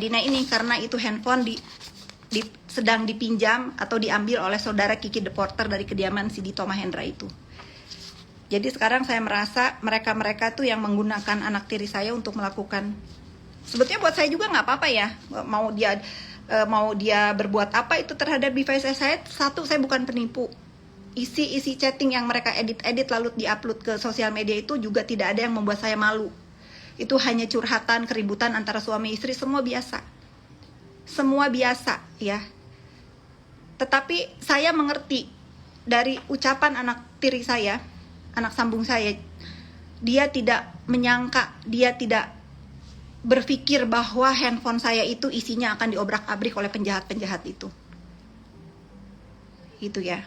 dinai ini karena itu handphone sedang dipinjam atau diambil oleh saudara Kiki Deporter dari kediaman si Dito Mahendra itu. Jadi sekarang saya merasa mereka tuh yang menggunakan anak tiri saya untuk melakukan, sebetulnya buat saya juga nggak apa-apa ya, mau dia berbuat apa itu terhadap device saya. Satu, saya bukan penipu. Isi chatting yang mereka edit lalu diupload ke sosial media itu juga tidak ada yang membuat saya malu. Itu hanya curhatan, keributan antara suami istri, semua biasa ya. Tetapi saya mengerti dari ucapan anak tiri saya, anak sambung saya, dia tidak menyangka, dia tidak berpikir bahwa handphone saya itu isinya akan diobrak-abrik oleh penjahat-penjahat itu. Itu ya.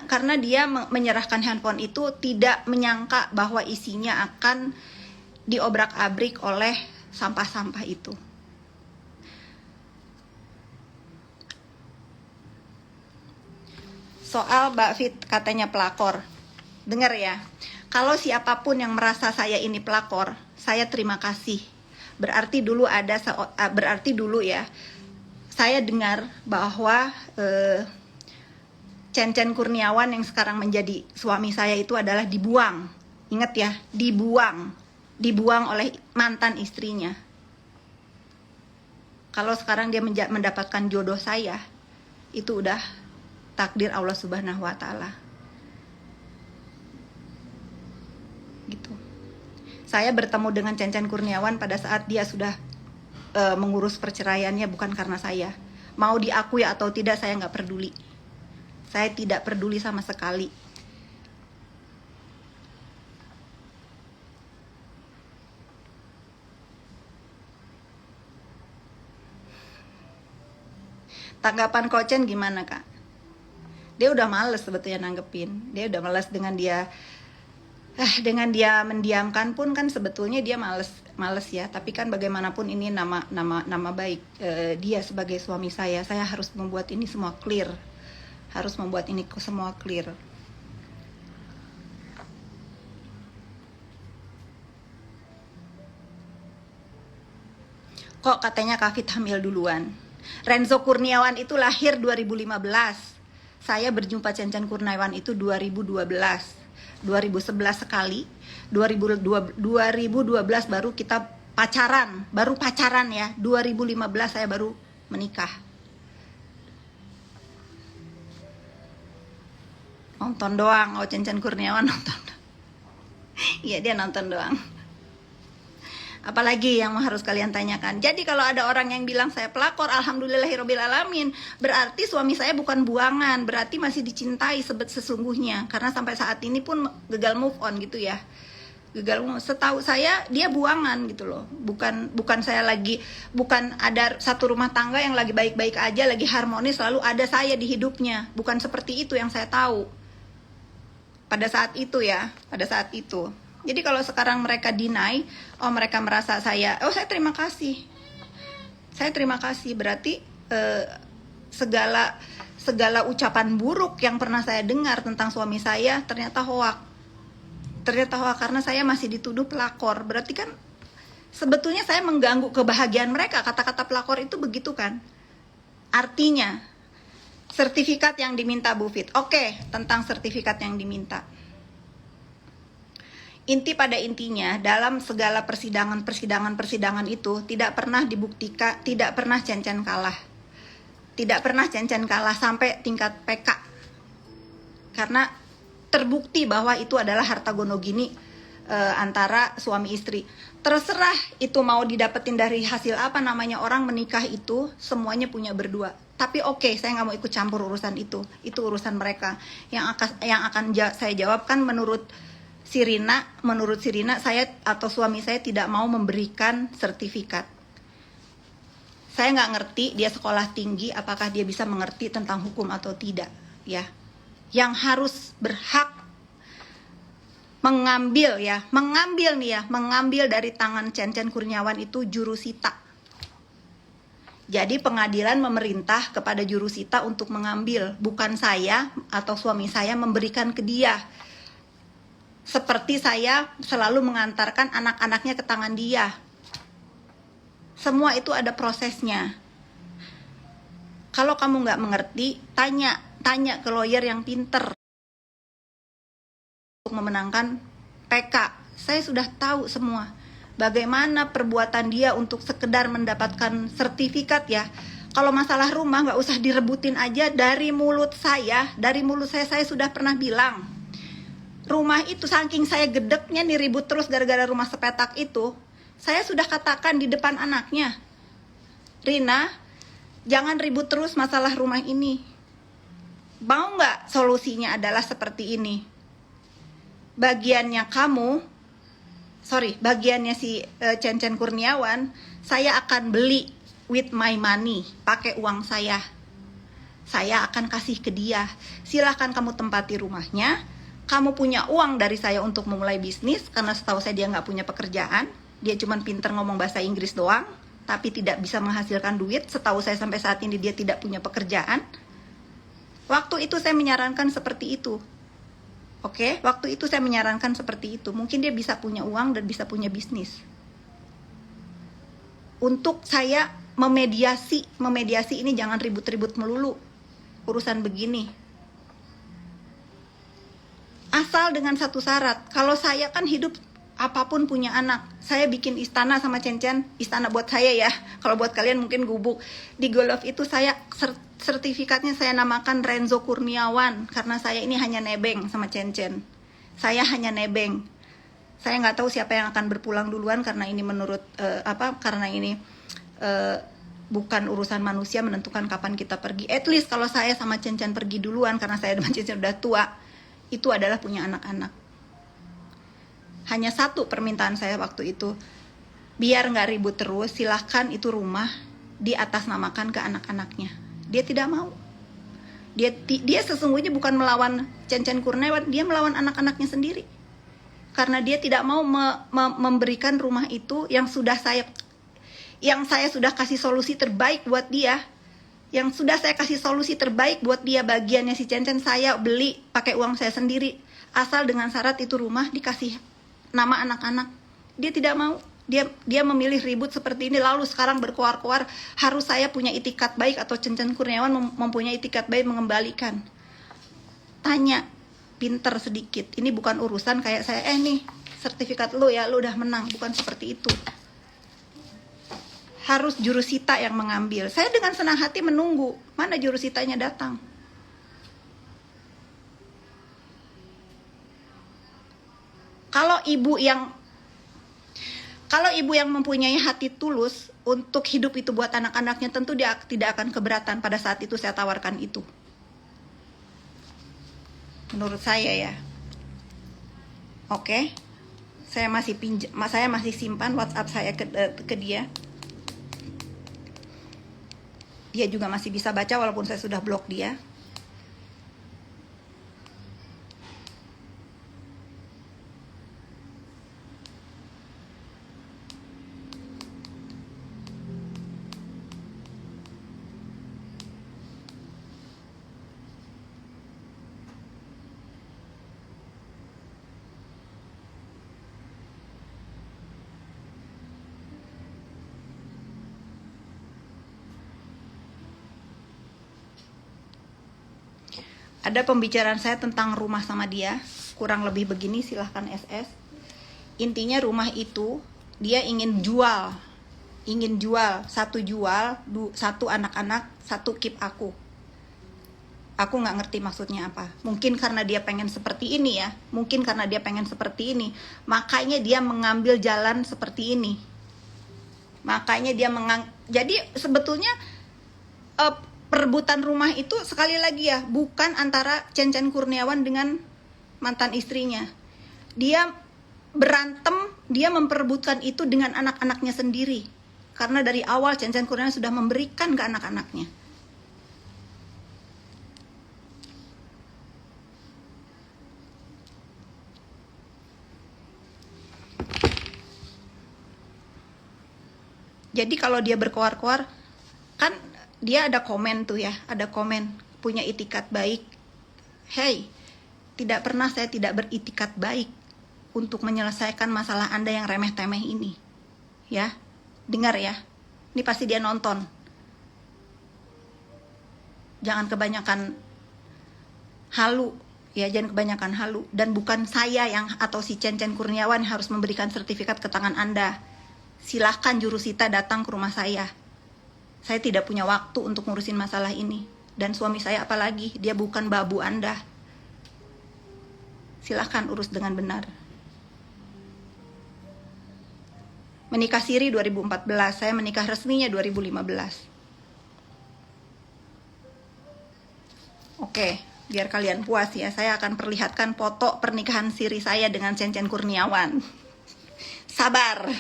Karena dia menyerahkan handphone itu tidak menyangka bahwa isinya akan diobrak-abrik oleh sampah-sampah itu. Soal Mbak Fit katanya pelakor. Dengar ya, kalau siapapun yang merasa saya ini pelakor, saya terima kasih. Berarti dulu ya, saya dengar bahwa Cen Kurniawan yang sekarang menjadi suami saya itu adalah dibuang. Ingat ya, dibuang oleh mantan istrinya. Kalau sekarang dia mendapatkan jodoh saya, itu udah takdir Allah Subhanahu wa Ta'ala. Gitu. Saya bertemu dengan Cen Kurniawan pada saat dia sudah mengurus perceraiannya, bukan karena saya. Mau diakui atau tidak, saya nggak peduli. Saya tidak peduli sama sekali. Tanggapan Kochen gimana, Kak? Dia udah males sebetulnya nanggepin. Dia udah males dengan dia mendiamkan pun kan sebetulnya dia males ya. Tapi kan bagaimanapun ini nama baik dia sebagai suami saya. Saya harus membuat ini semua clear. Kok katanya Kak Fit hamil duluan? Renzo Kurniawan itu lahir 2015. Saya berjumpa Cen Kurniawan itu 2012. 2011 sekali. 2012 baru kita pacaran. Baru pacaran ya. 2015 saya baru menikah. Nonton doang. Cen Kurniawan nonton. Iya, dia nonton doang. Apalagi yang harus kalian tanyakan. Jadi kalau ada orang yang bilang saya pelakor, alhamdulillahirobbilalamin, berarti suami saya bukan buangan, berarti masih dicintai sesungguhnya. Karena sampai saat ini pun gagal move on gitu ya. Setahu saya dia buangan gitu loh. Bukan ada satu rumah tangga yang lagi baik-baik aja, lagi harmonis, lalu ada saya di hidupnya. Bukan seperti itu yang saya tahu. Pada saat itu. Jadi kalau sekarang mereka deny, mereka merasa saya terima kasih. Berarti segala ucapan buruk yang pernah saya dengar tentang suami saya ternyata hoak karena saya masih dituduh pelakor. Berarti kan sebetulnya saya mengganggu kebahagiaan mereka. Kata-kata pelakor itu begitu kan? Artinya sertifikat yang diminta Bu Fit. Oke, tentang sertifikat yang diminta. Pada intinya dalam segala persidangan itu tidak pernah dibuktikan, tidak pernah Cen kalah sampai tingkat PK, karena terbukti bahwa itu adalah harta gonogini antara suami istri. Terserah itu mau didapetin dari hasil apa, namanya orang menikah itu semuanya punya berdua. Tapi saya nggak mau ikut campur urusan itu urusan mereka. Yang akan saya jawabkan menurut Sirina, saya atau suami saya tidak mau memberikan sertifikat. Saya nggak ngerti dia sekolah tinggi, apakah dia bisa mengerti tentang hukum atau tidak, ya. Yang harus berhak mengambil dari tangan Cen Kurniawan itu jurusita. Jadi pengadilan memerintah kepada jurusita untuk mengambil, bukan saya atau suami saya memberikan ke dia. Seperti saya selalu mengantarkan anak-anaknya ke tangan dia. Semua itu ada prosesnya. Kalau kamu nggak mengerti, tanya ke lawyer yang pinter untuk memenangkan PK. Saya sudah tahu semua bagaimana perbuatan dia untuk sekedar mendapatkan sertifikat ya. Kalau masalah rumah nggak usah direbutin aja. Dari mulut saya saya sudah pernah bilang, rumah itu saking saya gedeknya nih ribut terus gara-gara rumah sepetak itu, saya sudah katakan di depan anaknya, Rina, jangan ribut terus masalah rumah ini. Mau nggak solusinya adalah seperti ini? Bagiannya si Cencen Kurniawan, saya akan beli with my money, pakai uang saya. Saya akan kasih ke dia. Silahkan kamu tempati rumahnya. Kamu punya uang dari saya untuk memulai bisnis, karena setahu saya dia nggak punya pekerjaan. Dia cuma pinter ngomong bahasa Inggris doang, tapi tidak bisa menghasilkan duit. Setahu saya sampai saat ini dia tidak punya pekerjaan. Waktu itu saya menyarankan seperti itu. Oke, waktu itu saya menyarankan seperti itu. Mungkin dia bisa punya uang dan bisa punya bisnis. Untuk saya memediasi ini jangan ribut-ribut melulu urusan begini. Asal dengan satu syarat, kalau saya kan hidup apapun punya anak. Saya bikin istana sama Cencen, istana buat saya ya. Kalau buat kalian mungkin gubuk. Di Golf itu saya sertifikatnya saya namakan Renzo Kurniawan, karena saya ini hanya nebeng sama Cencen. Saya hanya nebeng. Saya nggak tahu siapa yang akan berpulang duluan, karena ini menurut karena ini bukan urusan manusia menentukan kapan kita pergi. At least kalau saya sama Cencen pergi duluan, karena saya dengan Cencen udah tua, itu adalah punya anak-anak. Hanya satu permintaan saya waktu itu, biar nggak ribut terus, silahkan itu rumah diatasnamakan ke anak-anaknya. Dia tidak mau. Dia sesungguhnya bukan melawan Cencen Kurniawan, dia melawan anak-anaknya sendiri. Karena dia tidak mau memberikan rumah itu yang saya sudah kasih solusi terbaik buat dia. Yang sudah saya kasih solusi terbaik buat dia, bagiannya si Cencen saya beli pakai uang saya sendiri. Asal dengan syarat itu rumah dikasih nama anak-anak. Dia tidak mau. Dia memilih ribut seperti ini, lalu sekarang berkoar-koar harus saya punya itikat baik atau Cencen Kurniawan mempunyai itikat baik mengembalikan. Tanya pinter sedikit. Ini bukan urusan kayak saya nih sertifikat lu ya, lu udah menang. Bukan seperti itu. Harus jurusita yang mengambil. Saya dengan senang hati menunggu mana jurusitanya datang. Kalau ibu yang mempunyai hati tulus untuk hidup itu buat anak-anaknya, tentu dia tidak akan keberatan pada saat itu saya tawarkan itu. Menurut saya ya. Oke. Saya masih simpan WhatsApp saya ke dia. Dia juga masih bisa baca walaupun saya sudah blok dia. Ada pembicaraan saya tentang rumah sama dia, kurang lebih begini, silahkan SS. Intinya rumah itu dia ingin jual, satu anak-anak, satu keep aku. Aku nggak ngerti maksudnya apa. Mungkin karena dia pengen seperti ini ya, makanya dia mengambil jalan seperti ini. Jadi sebetulnya perebutan rumah itu sekali lagi ya, bukan antara Cencen Kurniawan dengan mantan istrinya. Dia berantem, dia memperebutkan itu dengan anak-anaknya sendiri. Karena dari awal Cencen Kurniawan sudah memberikan ke anak-anaknya. Jadi kalau dia berkoar-koar, kan dia ada komen tuh ya, punya itikat baik. Hey, tidak pernah saya tidak beritikat baik. untuk menyelesaikan masalah Anda yang remeh-temeh ini. Ya, dengar ya. Ini pasti dia nonton. Jangan kebanyakan halu, ya, jangan kebanyakan halu. Dan bukan saya yang atau si Cen-Cen Kurniawan harus memberikan sertifikat ke tangan Anda. Silahkan jurusita datang ke rumah saya. Saya tidak punya waktu untuk ngurusin masalah ini. Dan suami saya apalagi, dia bukan babu Anda. Silahkan urus dengan benar. Menikah siri 2014, saya menikah resminya 2015. Oke, biar kalian puas ya, saya akan perlihatkan foto pernikahan siri saya dengan Cen-Cen Kurniawan. Sabar.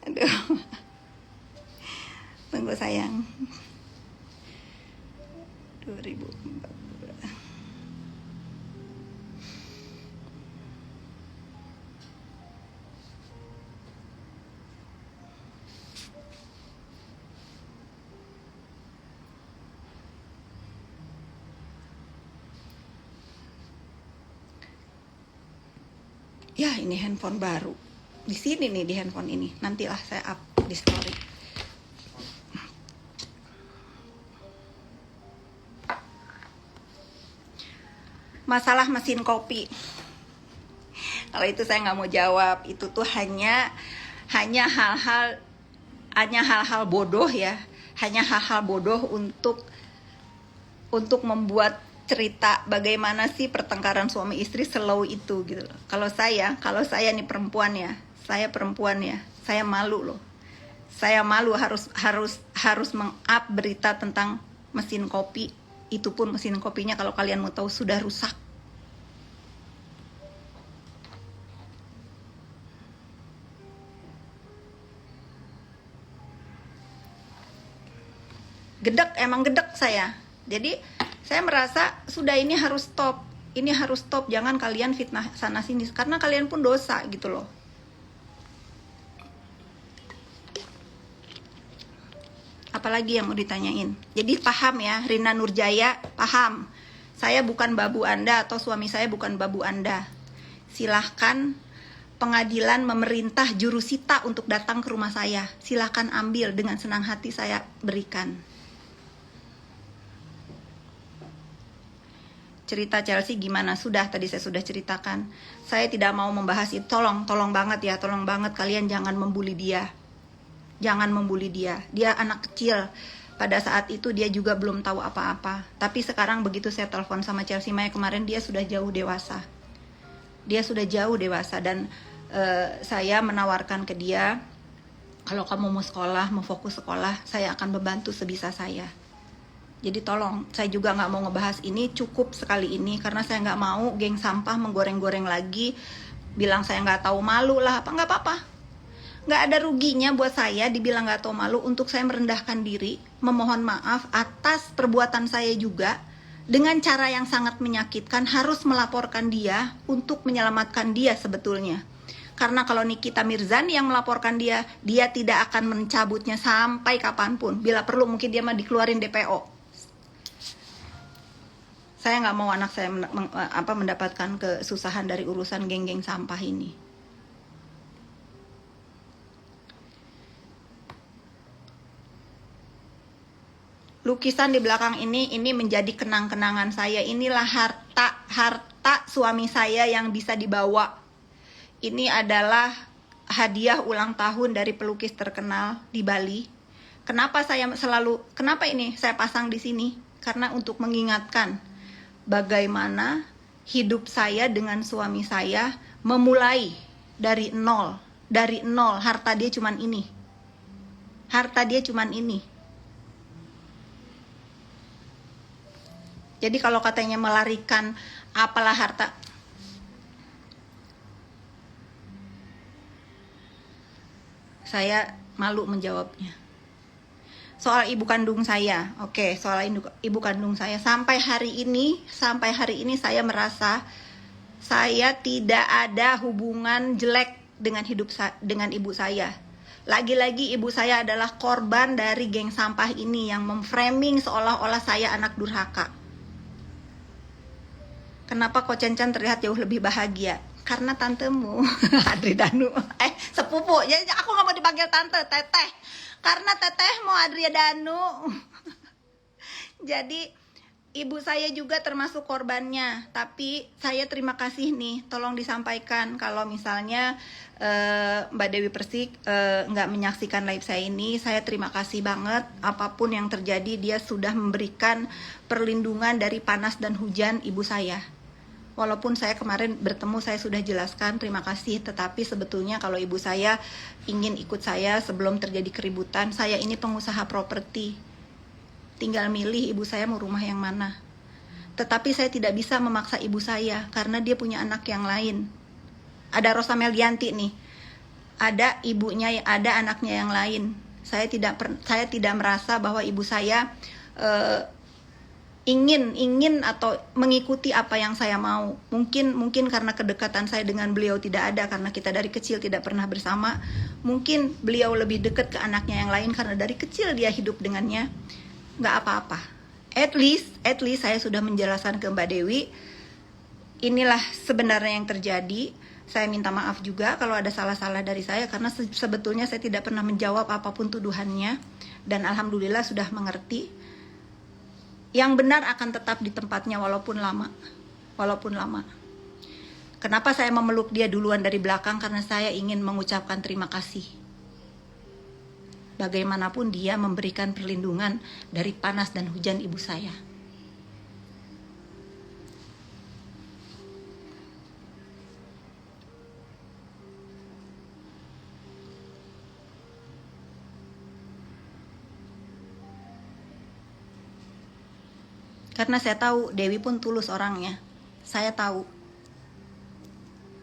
Aduh. Tunggu sayang. 2014. Ya, ini handphone baru. Di sini nih, di handphone ini. Nantilah saya up di story. Masalah mesin kopi. Kalau itu saya nggak mau jawab. Itu tuh hanya hal-hal bodoh ya. Hanya hal-hal bodoh untuk membuat cerita bagaimana sih pertengkaran suami istri slow itu gitu loh. Kalau saya nih perempuan ya, saya malu loh. Saya malu harus meng-up berita tentang mesin kopi. Itu pun mesin kopinya kalau kalian mau tahu sudah rusak. Emang gedek saya. Jadi saya merasa sudah ini harus stop. Ini harus stop, jangan kalian fitnah sana sini karena kalian pun dosa gitu loh. Apalagi yang mau ditanyain. Jadi paham ya, Rina Nurjaya, paham. Saya bukan babu Anda atau suami saya bukan babu Anda. Silahkan pengadilan memerintah jurusita untuk datang ke rumah saya. Silahkan ambil, dengan senang hati saya berikan. Cerita Chelsea gimana? Sudah, tadi saya sudah ceritakan. Saya tidak mau membahas itu. Tolong banget ya, tolong banget kalian jangan membuli dia. Jangan membuli dia. Dia anak kecil. Pada saat itu dia juga belum tahu apa-apa. Tapi sekarang begitu saya telepon sama Chelsea Maya kemarin, dia sudah jauh dewasa. Dia sudah jauh dewasa dan saya menawarkan ke dia, kalau kamu mau sekolah, mau fokus sekolah, saya akan membantu sebisa saya. Jadi tolong, saya juga nggak mau ngebahas ini, cukup sekali ini karena saya nggak mau geng sampah menggoreng-goreng lagi, bilang saya nggak tahu malu lah, nggak apa-apa. Nggak ada ruginya buat saya dibilang nggak tahu malu untuk saya merendahkan diri, memohon maaf atas perbuatan saya juga dengan cara yang sangat menyakitkan, harus melaporkan dia untuk menyelamatkan dia sebetulnya. Karena kalau Nikita Mirzani yang melaporkan dia tidak akan mencabutnya sampai kapanpun. Bila perlu mungkin dia mah dikeluarin DPO. Saya nggak mau anak saya mendapatkan kesusahan dari urusan geng-geng sampah ini. Lukisan di belakang ini menjadi kenang-kenangan saya. Inilah harta suami saya yang bisa dibawa. Ini adalah hadiah ulang tahun dari pelukis terkenal di Bali. Kenapa ini saya pasang di sini? Karena untuk mengingatkan bagaimana hidup saya dengan suami saya memulai dari nol. Harta dia cuman ini. Jadi kalau katanya melarikan apalah harta, saya malu menjawabnya. Soal ibu kandung saya, oke, soal ibu kandung saya sampai hari ini saya merasa saya tidak ada hubungan jelek dengan ibu saya. Lagi-lagi ibu saya adalah korban dari geng sampah ini yang memframing seolah-olah saya anak durhaka. Kenapa kok Cen-Cen terlihat jauh lebih bahagia? karena tantemu Adri Danu, sepupu ya, aku nggak mau dipanggil tante, teteh, karena teteh mau Adri Danu. Jadi ibu saya juga termasuk korbannya, tapi saya terima kasih nih, tolong disampaikan kalau misalnya Mbak Dewi Persik nggak menyaksikan live saya ini, saya terima kasih banget. Apapun yang terjadi, dia sudah memberikan perlindungan dari panas dan hujan ibu saya. Walaupun saya kemarin bertemu, saya sudah jelaskan terima kasih, tetapi sebetulnya kalau ibu saya ingin ikut saya sebelum terjadi keributan, saya ini pengusaha properti, tinggal milih ibu saya mau rumah yang mana. Tetapi saya tidak bisa memaksa ibu saya karena dia punya anak yang lain. Ada Rosa Meldianti nih, ada ibunya, ada anaknya yang lain. Saya tidak merasa bahwa ibu saya ingin atau mengikuti apa yang saya mau. Mungkin karena kedekatan saya dengan beliau tidak ada, karena kita dari kecil tidak pernah bersama. Mungkin beliau lebih dekat ke anaknya yang lain karena dari kecil dia hidup dengannya. Nggak apa-apa. At least saya sudah menjelaskan ke Mbak Dewi, inilah sebenarnya yang terjadi. Saya minta maaf juga kalau ada salah-salah dari saya, karena sebetulnya saya tidak pernah menjawab apapun tuduhannya, dan alhamdulillah sudah mengerti. Yang benar akan tetap di tempatnya walaupun lama. Kenapa saya memeluk dia duluan dari belakang? Karena saya ingin mengucapkan terima kasih. Bagaimanapun dia memberikan perlindungan dari panas dan hujan ibu saya. Karena saya tahu Dewi pun tulus orangnya. Saya tahu.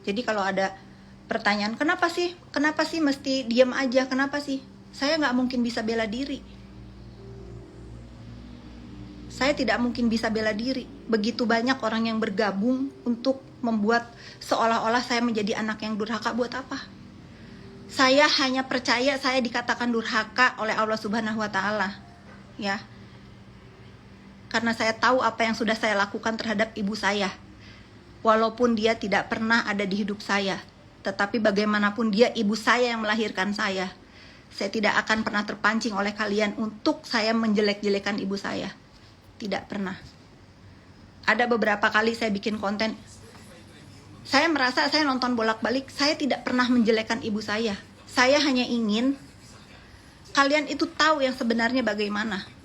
Jadi kalau ada pertanyaan, kenapa sih mesti diam aja, kenapa sih? Saya nggak mungkin bisa bela diri. Saya tidak mungkin bisa bela diri. Begitu banyak orang yang bergabung untuk membuat seolah-olah saya menjadi anak yang durhaka. Buat apa? Saya hanya percaya saya dikatakan durhaka oleh Allah Subhanahu wa Ta'ala. Ya. Karena saya tahu apa yang sudah saya lakukan terhadap ibu saya. Walaupun dia tidak pernah ada di hidup saya, tetapi bagaimanapun dia ibu saya yang melahirkan saya. Saya tidak akan pernah terpancing oleh kalian untuk saya menjelek-jelekan ibu saya. Tidak pernah. Ada beberapa kali saya bikin konten, saya merasa saya nonton bolak-balik, saya tidak pernah menjelekkan ibu saya. Saya hanya ingin kalian itu tahu yang sebenarnya bagaimana.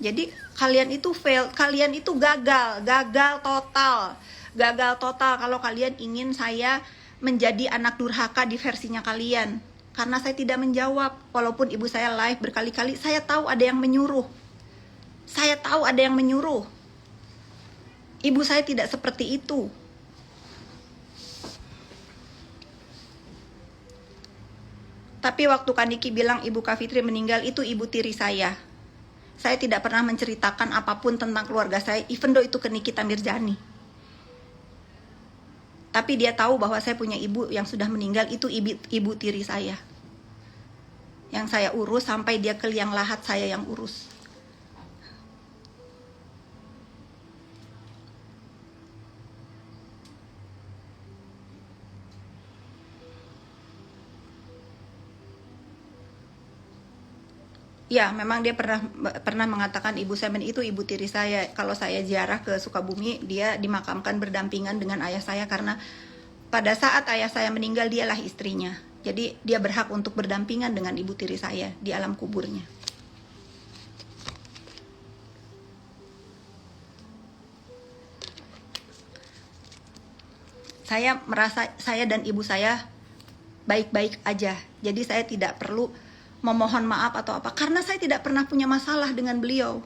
Jadi kalian itu fail, kalian itu gagal total kalau kalian ingin saya menjadi anak durhaka di versinya kalian. Karena saya tidak menjawab, walaupun ibu saya live berkali-kali, saya tahu ada yang menyuruh. Ibu saya tidak seperti itu. Tapi waktu Kak Niki bilang ibu Kak Fitri meninggal, itu ibu tiri saya. Saya tidak pernah menceritakan apapun tentang keluarga saya, even though itu ke Nikita Mirzani. Tapi dia tahu bahwa saya punya ibu yang sudah meninggal, itu ibu tiri saya. Yang saya urus sampai dia ke liang lahat, saya yang urus. Ya, memang dia pernah mengatakan ibu saya itu ibu tiri saya. Kalau saya ziarah ke Sukabumi, dia dimakamkan berdampingan dengan ayah saya karena pada saat ayah saya meninggal dialah istrinya. Jadi dia berhak untuk berdampingan dengan ibu tiri saya di alam kuburnya. Saya merasa saya dan ibu saya baik-baik aja. Jadi saya tidak perlu memohon maaf atau apa, karena saya tidak pernah punya masalah dengan beliau.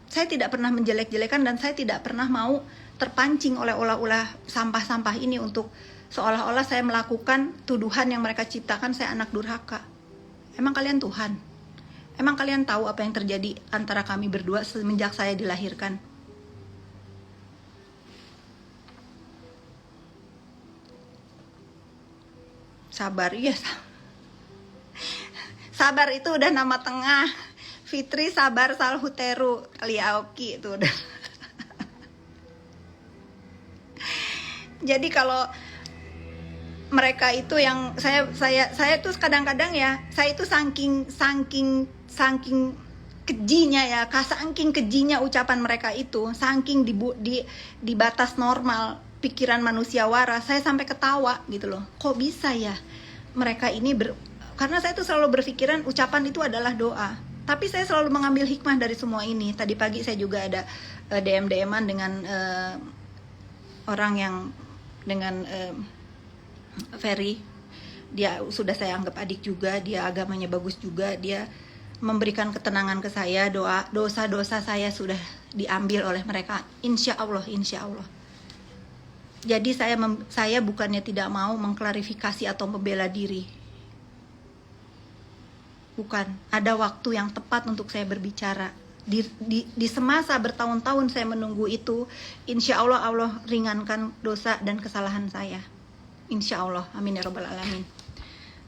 Saya tidak pernah menjelek-jelekan dan saya tidak pernah mau terpancing oleh ulah-ulah sampah-sampah ini untuk seolah-olah saya melakukan tuduhan yang mereka ciptakan saya anak durhaka. Emang kalian Tuhan? Emang kalian tahu apa yang terjadi antara kami berdua semenjak saya dilahirkan? Sabar, iya. Sabar itu udah nama tengah. Fitri Sabar Salhuteru Liaoki itu udah. Jadi kalau mereka itu yang saya tuh kadang-kadang ya, saya itu saking kejinya ya, saking kejinya ucapan mereka itu, saking di batas normal pikiran manusia waras, saya sampai ketawa gitu loh. Kok bisa ya mereka ini karena saya tuh selalu berpikiran ucapan itu adalah doa. Tapi saya selalu mengambil hikmah dari semua ini. Tadi pagi saya juga ada DM-an dengan orang yang dengan Ferry. Dia sudah saya anggap adik juga, dia agamanya bagus juga, dia memberikan ketenangan ke saya. Dosa-dosa saya sudah diambil oleh mereka, insya Allah. Jadi saya bukannya tidak mau mengklarifikasi atau membela diri, bukan. Ada waktu yang tepat untuk saya berbicara. Di semasa bertahun-tahun saya menunggu itu, insya Allah Allah ringankan dosa dan kesalahan saya, insya Allah, amin ya robbal alamin.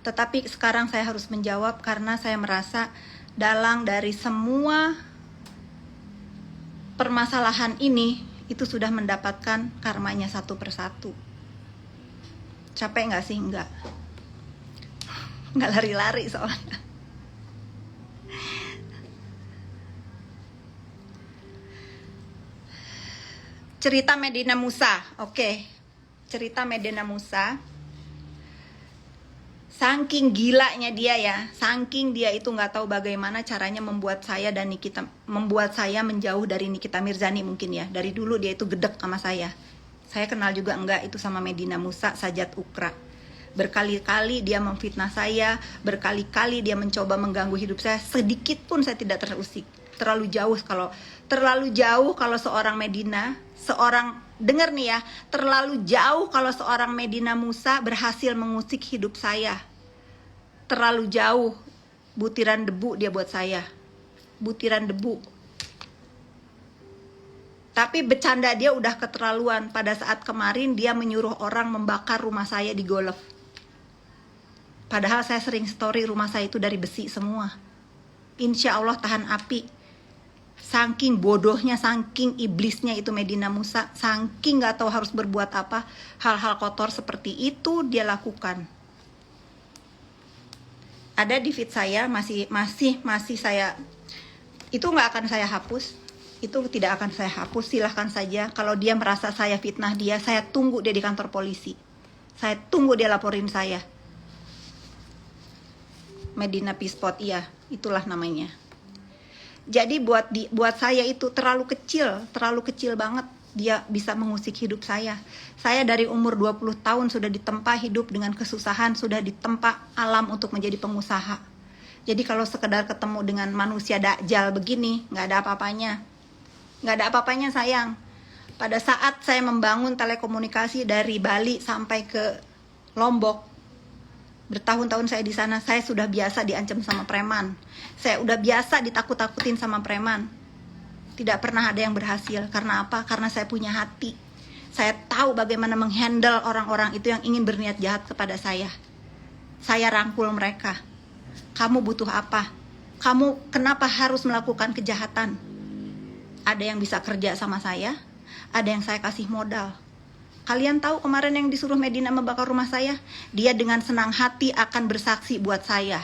Tetapi sekarang saya harus menjawab karena saya merasa dalang dari semua permasalahan ini itu sudah mendapatkan karmanya satu persatu. Capek nggak sih? Nggak lari-lari soalnya. Cerita Medina Musa, oke. Cerita Medina Musa. Saking gilanya dia ya, saking dia itu nggak tahu bagaimana caranya membuat saya menjauh dari Nikita Mirzani mungkin ya. Dari dulu dia itu gedek sama saya. Saya kenal juga enggak itu sama Medina Musa, Sajat Ukra. Berkali-kali dia memfitnah saya, berkali-kali dia mencoba mengganggu hidup saya. Sedikit pun saya tidak terusik. Terlalu jauh kalau seorang Medina, dengar nih ya, terlalu jauh kalau seorang Medina Musa berhasil mengusik hidup saya. Terlalu jauh, butiran debu dia buat saya, butiran debu. Tapi bercanda dia udah keterlaluan. Pada saat kemarin dia menyuruh orang membakar rumah saya di Golf. Padahal saya sering story rumah saya itu dari besi semua. Insya Allah tahan api. Saking bodohnya, saking iblisnya itu Medina Musa, saking gak tahu harus berbuat apa, hal-hal kotor seperti itu dia lakukan. Ada di feed saya, masih saya, itu nggak akan saya hapus, itu tidak akan saya hapus. Silahkan saja kalau dia merasa saya fitnah dia, saya tunggu dia di kantor polisi, saya tunggu dia laporin saya. Medina Pispot, iya itulah namanya. Jadi buat saya itu terlalu kecil banget dia bisa mengusik hidup saya. Saya dari umur 20 tahun sudah ditempa hidup dengan kesusahan, sudah ditempa alam untuk menjadi pengusaha. Jadi kalau sekedar ketemu dengan manusia dakjal begini, nggak ada apa-apanya sayang. Pada saat saya membangun telekomunikasi dari Bali sampai ke Lombok, bertahun-tahun saya di sana, saya sudah biasa diancam sama preman. Saya udah biasa ditakut-takutin sama preman. Tidak pernah ada yang berhasil. Karena apa? Karena saya punya hati. Saya tahu bagaimana menghandle orang-orang itu yang ingin berniat jahat kepada saya. Saya rangkul mereka. Kamu butuh apa? Kamu kenapa harus melakukan kejahatan? Ada yang bisa kerja sama saya, ada yang saya kasih modal. Kalian tahu kemarin yang disuruh Medina membakar rumah saya? Dia dengan senang hati akan bersaksi buat saya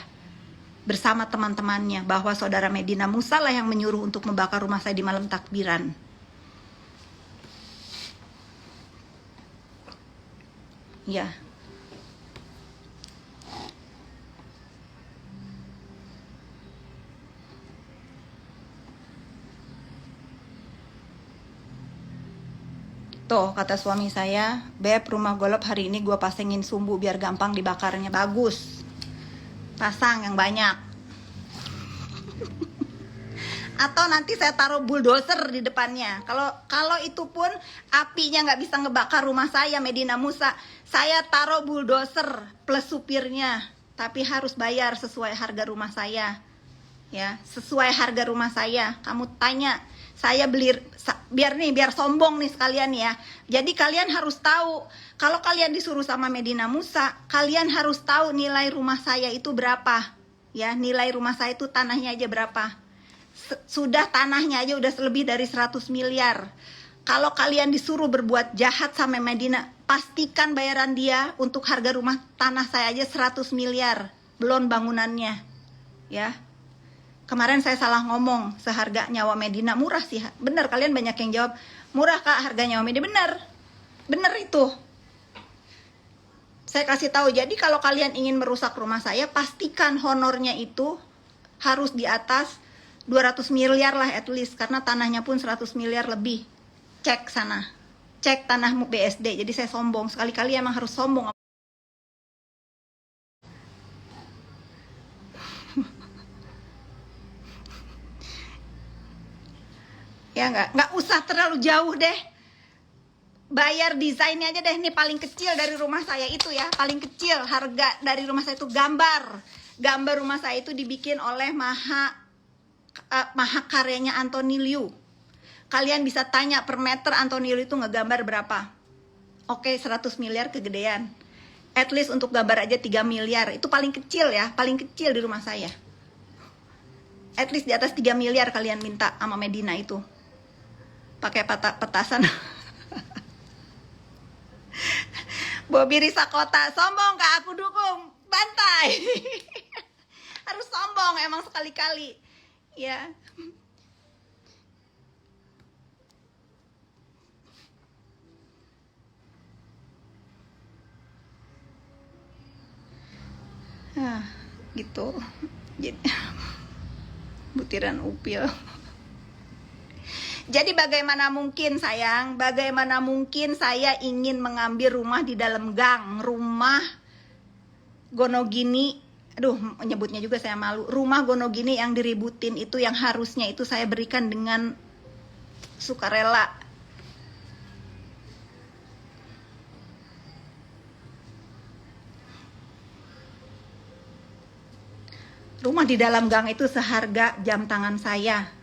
bersama teman-temannya bahwa saudara Medina Musa lah yang menyuruh untuk membakar rumah saya di malam takbiran. Ya. Tuh kata suami saya, Beb rumah Golop hari ini gue pasangin sumbu biar gampang dibakarnya. Bagus, pasang yang banyak. Atau nanti saya taruh bulldozer di depannya. Kalau itu pun apinya nggak bisa ngebakar rumah saya Medina Musa, saya taruh bulldozer plus supirnya. Tapi harus bayar sesuai harga rumah saya, ya sesuai harga rumah saya. Kamu tanya, saya beli biar sombong nih sekalian ya. Jadi kalian harus tahu, kalau kalian disuruh sama Medina Musa, kalian harus tahu nilai rumah saya itu berapa. Ya, nilai rumah saya itu tanahnya aja berapa. Sudah tanahnya aja udah lebih dari 100 miliar. Kalau kalian disuruh berbuat jahat sama Medina, pastikan bayaran dia untuk harga rumah tanah saya aja 100 miliar, belum bangunannya. Ya. Kemarin saya salah ngomong, seharga nyawa Medina. Murah sih, bener, kalian banyak yang jawab murah kak harga nyawa Medina. Bener itu. Saya kasih tahu, jadi kalau kalian ingin merusak rumah saya, pastikan honornya itu harus di atas 200 miliar lah at least, karena tanahnya pun 100 miliar lebih. Cek sana, cek tanahmu BSD. Jadi saya sombong, sekali-kali emang harus sombong. Ya nggak usah terlalu jauh deh, bayar desainnya aja deh. Ini paling kecil dari rumah saya itu ya, paling kecil harga dari rumah saya itu gambar rumah saya itu dibikin oleh mahakaryanya Anthony Liu. Kalian bisa tanya per meter Anthony Liu itu ngegambar berapa. Oke, 100 miliar kegedean, at least untuk gambar aja 3 miliar. Itu paling kecil ya, paling kecil di rumah saya. At least di atas 3 miliar kalian minta sama Medina itu. Pakai petasan. Bobi Risa Kota, sombong kak, aku dukung, bantai. Harus sombong emang sekali-kali ya. Gitu. Jadi butiran upil. Jadi bagaimana mungkin sayang, bagaimana mungkin saya ingin mengambil rumah di dalam gang, rumah Gonogini, aduh menyebutnya juga saya malu, rumah Gonogini yang diributin itu, yang harusnya itu saya berikan dengan sukarela. Rumah di dalam gang itu seharga jam tangan saya.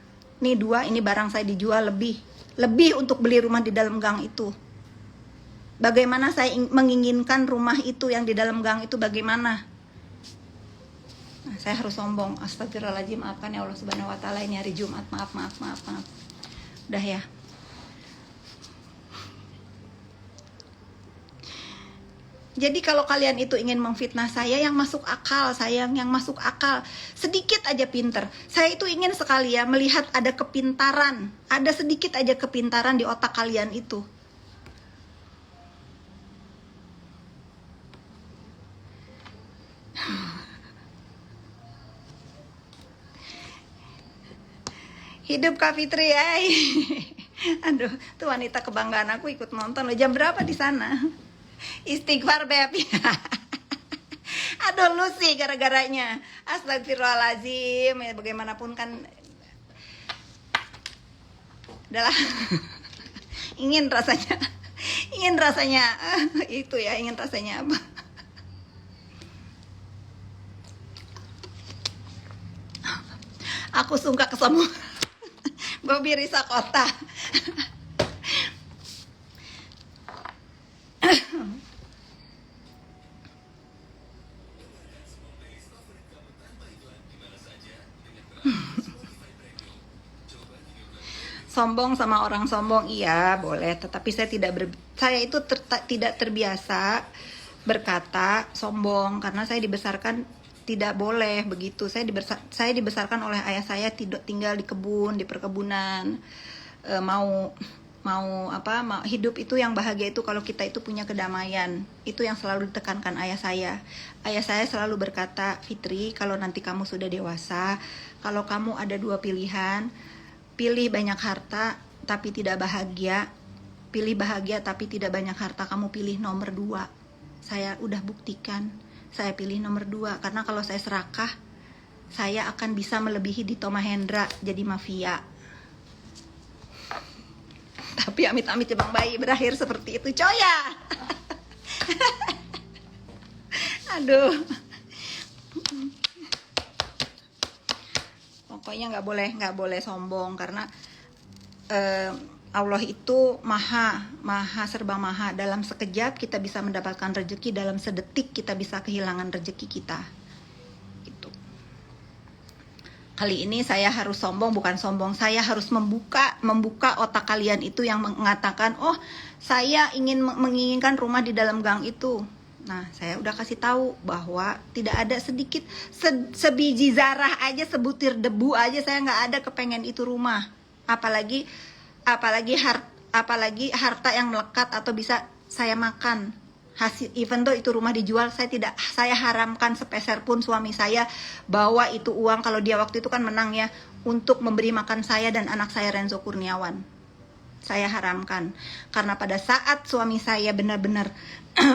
Nih 2, ini barang saya dijual lebih untuk beli rumah di dalam gang itu. Bagaimana saya menginginkan rumah itu yang di dalam gang itu, bagaimana? Nah, saya harus sombong. Astagfirullahaladzim, maafkan ya Allah Subhanahu wa taala, ini hari Jumat, maaf. Udah ya. Jadi kalau kalian itu ingin memfitnah saya, yang masuk akal sayang, yang masuk akal. Sedikit aja pinter. Saya itu ingin sekali ya melihat ada kepintaran, ada sedikit aja kepintaran di otak kalian itu. Hidup Kak Fitri, aduh, tuh wanita kebanggaan aku ikut nonton loh. Jam berapa di sana? Istighfar beb. Aduh lu sih gara-garanya. Astagfirullahaladzim, ya bagaimanapun kan adalah ingin rasanya itu ya, ingin rasanya apa? Aku sungka ke semua. Bobi Risa Kota. Sombong sama orang sombong, iya boleh, tetapi saya itu tidak terbiasa berkata sombong, karena saya dibesarkan tidak boleh begitu. Saya dibesarkan oleh ayah saya tinggal di kebun, di perkebunan. Mau hidup itu yang bahagia itu kalau kita itu punya kedamaian. Itu yang selalu ditekankan ayah saya. Ayah saya selalu berkata, Fitri, kalau nanti kamu sudah dewasa, kalau kamu ada 2 pilihan, pilih banyak harta tapi tidak bahagia, pilih bahagia tapi tidak banyak harta, kamu pilih nomor 2. Saya udah buktikan, saya pilih nomor 2, karena kalau saya serakah, saya akan bisa melebihi Dito Mahendra jadi mafia. Tapi amit-amit ya Bang Bayi, berakhir seperti itu coya. Aduh, pokoknya nggak boleh sombong, karena Allah itu maha serba maha. Dalam sekejap kita bisa mendapatkan rezeki, dalam sedetik kita bisa kehilangan rezeki kita gitu. Kali ini saya harus sombong, bukan sombong. Saya harus membuka otak kalian itu yang mengatakan, oh saya menginginkan rumah di dalam gang itu. Nah, saya udah kasih tahu bahwa tidak ada sedikit sebiji zarah aja, sebutir debu aja saya nggak ada kepengen itu rumah. Apalagi harta yang melekat atau bisa saya makan. Hasil even though itu rumah dijual, saya haramkan sepeser pun suami saya bahwa itu uang, kalau dia waktu itu kan menang ya, untuk memberi makan saya dan anak saya Renzo Kurniawan. Saya haramkan, karena pada saat suami saya benar-benar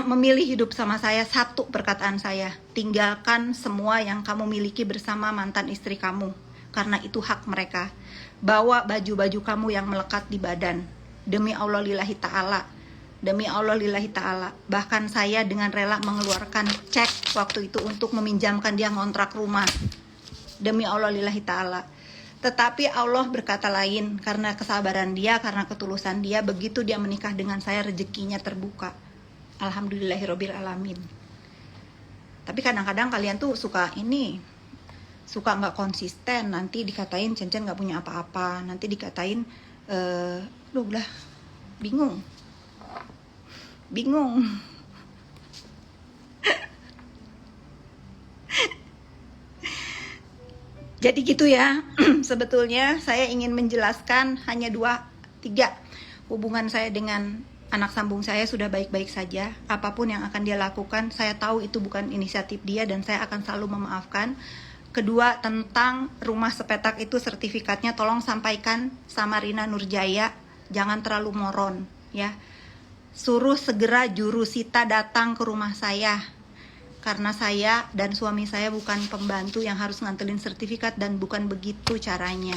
memilih hidup sama saya, satu perkataan saya, tinggalkan semua yang kamu miliki bersama mantan istri kamu, karena itu hak mereka. Bawa baju-baju kamu yang melekat di badan, demi Allah lillahi ta'ala. Demi Allah lillahi ta'ala. Bahkan saya dengan rela mengeluarkan cek waktu itu untuk meminjamkan dia ngontrak rumah. Demi Allah lillahi ta'ala. Tetapi Allah berkata lain, karena kesabaran dia, karena ketulusan dia, begitu dia menikah dengan saya, rezekinya terbuka. Alhamdulillahirabbil alamin. Tapi kadang-kadang kalian tuh suka nggak konsisten. Nanti dikatain Cen-Cen nggak punya apa-apa. Nanti dikatain lu lah bingung. Jadi gitu ya. Sebetulnya saya ingin menjelaskan hanya 2-3. Hubungan saya dengan anak sambung saya sudah baik-baik saja. Apapun yang akan dia lakukan, saya tahu itu bukan inisiatif dia dan saya akan selalu memaafkan. Kedua, tentang rumah sepetak itu sertifikatnya tolong sampaikan sama Rina Nurjaya, jangan terlalu moron ya. Suruh segera jurusita datang ke rumah saya, karena saya dan suami saya bukan pembantu yang harus ngantelin sertifikat, dan bukan begitu caranya.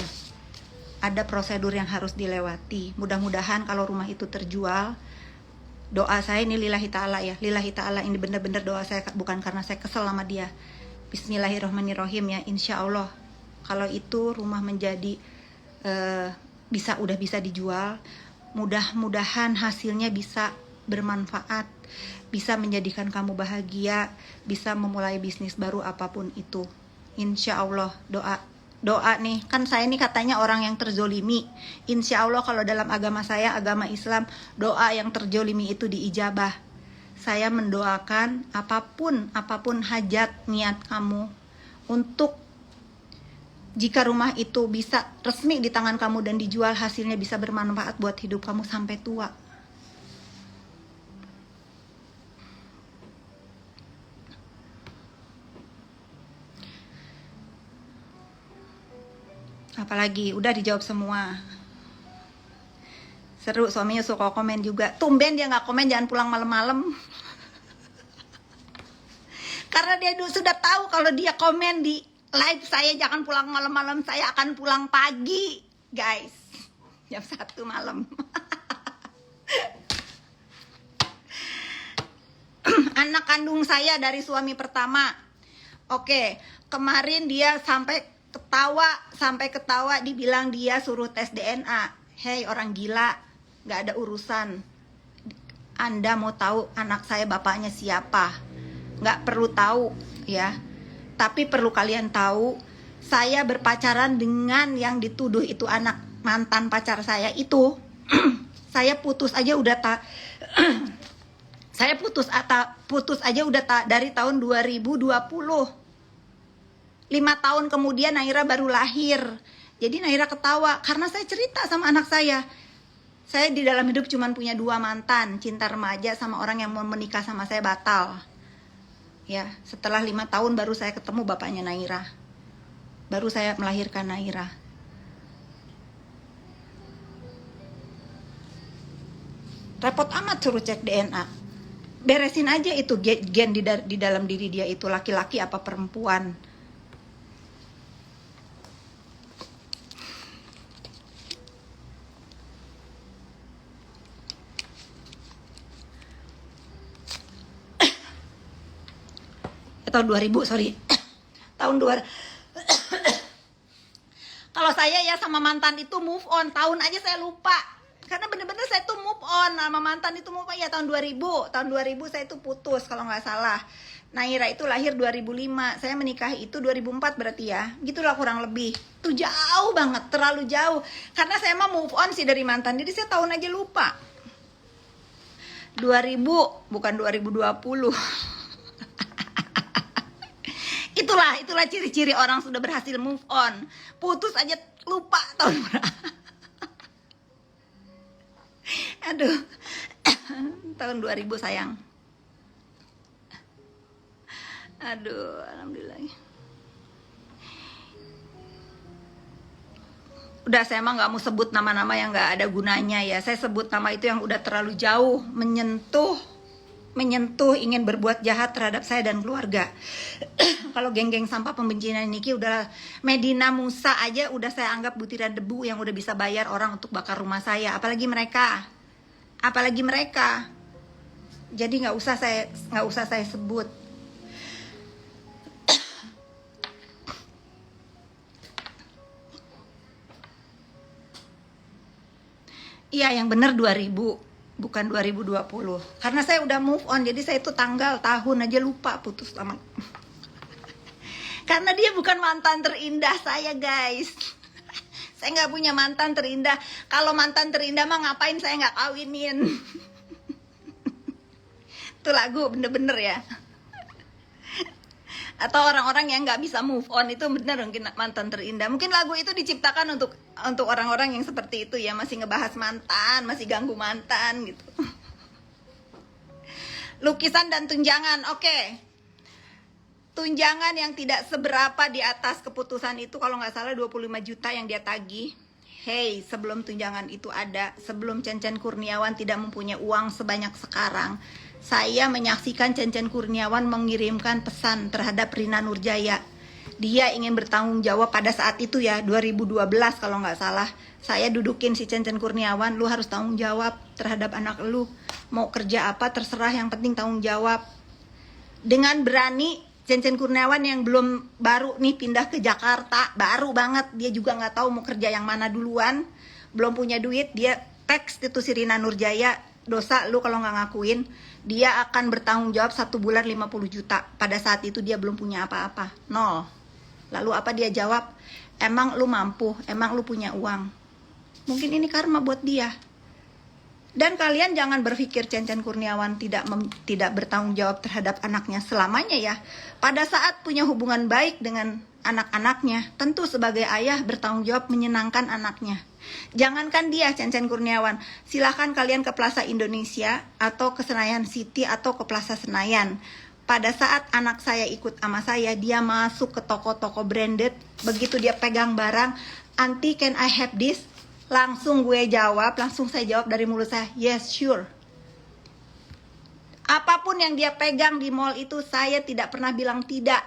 Ada prosedur yang harus dilewati. Mudah-mudahan kalau rumah itu terjual, doa saya ini lillahi ta'ala ya, lillahi ta'ala, ini benar-benar doa saya, bukan karena saya kesel sama dia. Bismillahirrahmanirrahim ya, insya Allah kalau itu rumah menjadi udah bisa dijual, mudah-mudahan hasilnya bisa bermanfaat, bisa menjadikan kamu bahagia, bisa memulai bisnis baru apapun itu. Insya Allah, doa nih, kan saya ini katanya orang yang terzolimi. Insya Allah kalau dalam agama saya, agama Islam, doa yang terzolimi itu diijabah. Saya mendoakan apapun hajat niat kamu, untuk jika rumah itu bisa resmi di tangan kamu dan dijual, hasilnya bisa bermanfaat buat hidup kamu sampai tua. Apalagi udah dijawab semua. Seru, suaminya suka komen juga. Tumben dia nggak komen jangan pulang malam-malam. Karena dia sudah tahu kalau dia komen di live saya jangan pulang malam-malam, saya akan pulang pagi, guys. Jam 1 malam. Anak kandung saya dari suami pertama. Oke, kemarin dia sampai ketawa dibilang dia suruh tes DNA. Hei orang gila, gak ada urusan. Anda mau tahu anak saya bapaknya siapa? Gak perlu tahu ya. Tapi perlu kalian tahu, saya berpacaran dengan yang dituduh itu anak mantan pacar saya itu. Saya putus aja udah saya putus aja udah dari tahun 2020. 5 tahun kemudian Naira baru lahir. Jadi Naira ketawa karena saya cerita sama anak saya. Saya di dalam hidup cuma punya 2 mantan, cinta remaja sama orang yang mau menikah sama saya batal. Ya, setelah 5 tahun baru saya ketemu bapaknya Naira. Baru saya melahirkan Naira. Repot amat suruh cek DNA. Beresin aja itu gen di dalam diri dia itu, laki-laki apa perempuan. Tahun 2000, sorry. Tahun 2000. Kalau saya ya sama mantan itu move on, tahun aja saya lupa. Karena bener-bener saya tuh move on sama mantan itu, move on ya tahun 2000. Tahun 2000 saya tuh putus kalau nggak salah. Naira itu lahir 2005, saya menikahi itu 2004 berarti ya. Gitulah kurang lebih. Itu jauh banget, terlalu jauh. Karena saya mah move on sih dari mantan, jadi saya tahun aja lupa. 2000, bukan 2020. Itulah ciri-ciri orang sudah berhasil move on. Putus aja lupa tahun berapa. Aduh. Tahun 2000 sayang. Aduh, alhamdulillah. Udah, saya emang nggak mau sebut nama-nama yang nggak ada gunanya ya. Saya sebut nama itu yang udah terlalu jauh, menyentuh, ingin berbuat jahat terhadap saya dan keluarga. Kalau geng-geng sampah pembencian Niki udah, Medina Musa aja udah saya anggap butiran debu yang udah bisa bayar orang untuk bakar rumah saya. Apalagi mereka. Jadi nggak usah saya sebut. Iya, yang bener 2000, bukan 2020. Karena saya udah move on, jadi saya itu tanggal, tahun aja lupa putus sama. Karena dia bukan mantan terindah saya, guys. Saya nggak punya mantan terindah. Kalau mantan terindah mah ngapain saya nggak kawinin. Itu lagu bener-bener ya. Atau orang-orang yang nggak bisa move on itu bener mungkin mantan terindah. Mungkin lagu itu diciptakan untuk orang-orang yang seperti itu ya, masih ngebahas mantan, masih ganggu mantan gitu. Lukisan dan tunjangan, oke. Tunjangan yang tidak seberapa di atas keputusan itu, kalau nggak salah 25 juta yang dia tagih. Hey, sebelum tunjangan itu ada, sebelum Cencen Kurniawan tidak mempunyai uang sebanyak sekarang, saya menyaksikan Cencen Kurniawan mengirimkan pesan terhadap Rina Nurjaya. Dia ingin bertanggung jawab pada saat itu ya, 2012 kalau nggak salah. Saya dudukin si Cencen Kurniawan, lu harus tanggung jawab terhadap anak lu. Mau kerja apa terserah, yang penting tanggung jawab. Dengan berani, Cencen Kurniawan yang belum baru nih pindah ke Jakarta, baru banget, dia juga nggak tahu mau kerja yang mana duluan, belum punya duit, dia teks itu si Rina Nurjaya, dosa lu kalau nggak ngakuin, dia akan bertanggung jawab 1 bulan 50 juta. Pada saat itu dia belum punya apa-apa, nol. Lalu apa dia jawab? Emang lu mampu, emang lu punya uang. Mungkin ini karma buat dia. Dan kalian jangan berpikir Cencen Kurniawan tidak bertanggung jawab terhadap anaknya selamanya ya. Pada saat punya hubungan baik dengan anak-anaknya, tentu sebagai ayah bertanggung jawab menyenangkan anaknya. Jangankan dia, Cencen Kurniawan, silahkan kalian ke Plaza Indonesia atau ke Senayan City atau ke Plaza Senayan. Pada saat anak saya ikut sama saya, dia masuk ke toko-toko branded, begitu dia pegang barang, "Auntie, can I have this?" Langsung saya jawab dari mulut saya, "Yes, sure." Apapun yang dia pegang di mall itu, saya tidak pernah bilang tidak.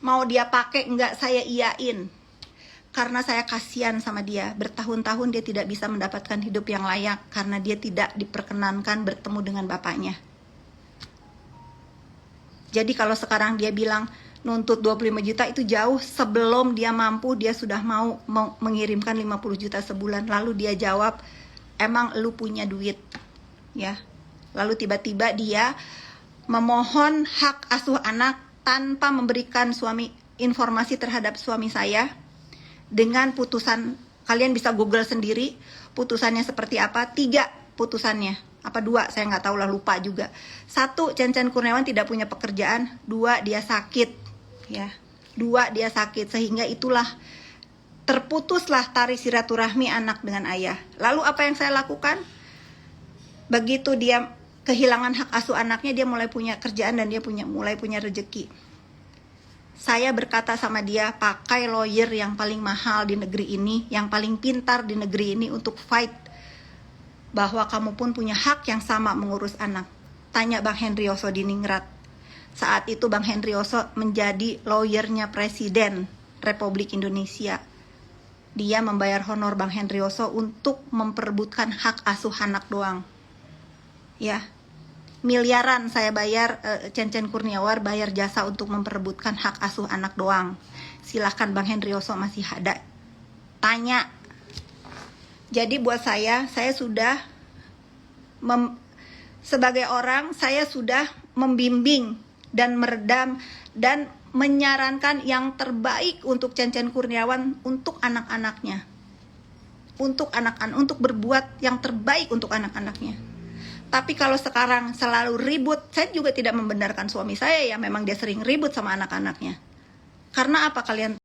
Mau dia pakai enggak, saya iyain. Karena saya kasihan sama dia. Bertahun-tahun dia tidak bisa mendapatkan hidup yang layak karena dia tidak diperkenankan bertemu dengan bapaknya. Jadi kalau sekarang dia bilang nuntut 25 juta, itu jauh sebelum dia mampu, dia sudah mau mengirimkan 50 juta sebulan. Lalu dia jawab, "Emang lu punya duit?" Ya. Lalu tiba-tiba dia memohon hak asuh anak tanpa memberikan informasi terhadap suami saya. Dengan putusan, kalian bisa google sendiri putusannya seperti apa. 3 putusannya, apa 2, saya nggak tahu lah, lupa juga. 1, Cencen Kurniawan tidak punya pekerjaan. 2, dia sakit ya. 2, dia sakit, sehingga itulah terputuslah tali silaturahmi anak dengan ayah. Lalu apa yang saya lakukan? Begitu dia kehilangan hak asuh anaknya, dia mulai punya kerjaan dan dia mulai punya rezeki. Saya berkata sama dia, pakai lawyer yang paling mahal di negeri ini, yang paling pintar di negeri ini untuk fight bahwa kamu pun punya hak yang sama mengurus anak. Tanya Bang Hendrioso di Ningrat. Saat itu Bang Hendrioso menjadi lawyernya Presiden Republik Indonesia. Dia membayar honor Bang Hendrioso untuk memperebutkan hak asuh anak doang. Ya, miliaran saya bayar, Cencen Kurniawan bayar jasa untuk memperebutkan hak asuh anak doang. Silahkan Bang Hendrioso masih ada. Tanya. Jadi buat saya sudah sebagai orang, saya sudah membimbing dan meredam dan menyarankan yang terbaik untuk Cen Kurniawan untuk anak-anaknya. Untuk berbuat yang terbaik untuk anak-anaknya. Tapi kalau sekarang selalu ribut, saya juga tidak membenarkan suami saya ya, memang dia sering ribut sama anak-anaknya. Karena apa kalian